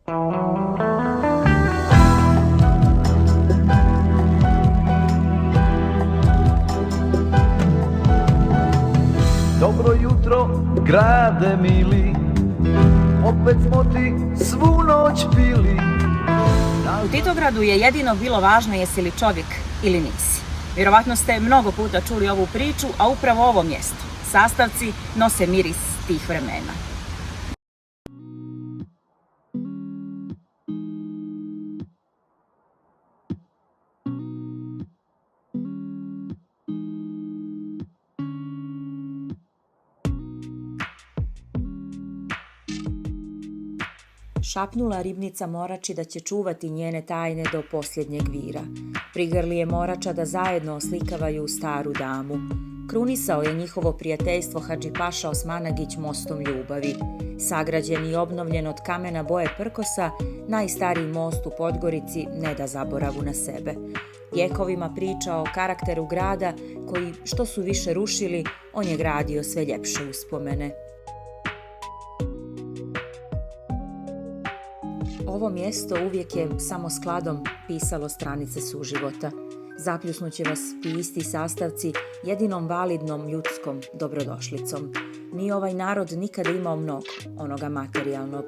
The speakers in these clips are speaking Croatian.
Dobro jutro, grade mili, opet smo ti svu noć pili. U Titogradu je jedino bilo važno jesi li čovjek ili nisi. Vjerovatno ste mnogo puta čuli ovu priču, a upravo ovo mjesto, sastavci, nose miris tih vremena. Šapnula ribnica Morači da će čuvati njene tajne do posljednjeg vira. Prigrli je Morača da zajedno oslikavaju staru damu. Krunisao je njihovo prijateljstvo Hadžipaša Osmanagić mostom ljubavi. Sagrađen i obnovljen od kamena boje prkosa, najstariji most u Podgorici ne da zaboravu na sebe. Vjekovima priča o karakteru grada koji, što su više rušili, on je gradio sve ljepše uspomene. Ovo mjesto uvijek je samo skladom pisalo stranice suživota. Zapljusnuće vas ti isti sastavci jedinom validnom ljudskom dobrodošlicom. Nije ovaj narod nikada imao mnogo, onoga materijalnog,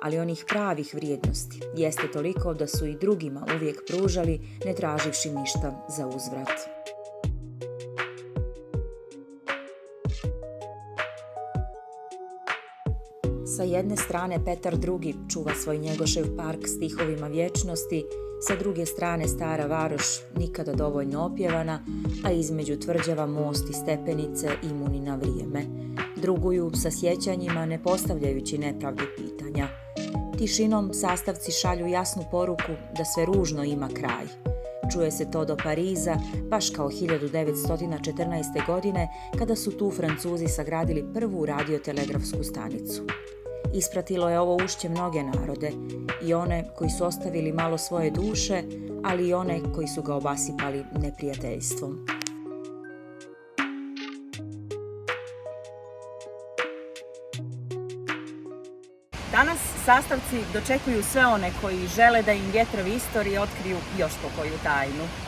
ali onih pravih vrijednosti jeste toliko da su i drugima uvijek pružali, ne traživši ništa za uzvrat. Sa jedne strane Petar II čuva svoj Njegošev park stihovima vječnosti, sa druge strane stara varoš nikada dovoljno opjevana, a između tvrđava most i stepenice imuni na vrijeme. Druguju sa sjećanjima ne postavljajući nepravdu pitanja. Tišinom sastavci šalju jasnu poruku da sve ružno ima kraj. Čuje se to do Pariza, baš kao 1914. godine, kada su tu Francuzi sagradili prvu radiotelegrafsku stanicu. Ispratilo je ovo ušće mnoge narode, i one koji su ostavili malo svoje duše, ali i one koji su ga obasipali neprijateljstvom. Danas sastavci dočekuju sve one koji žele da im vjetrovi istorije otkriju još po koju tajnu.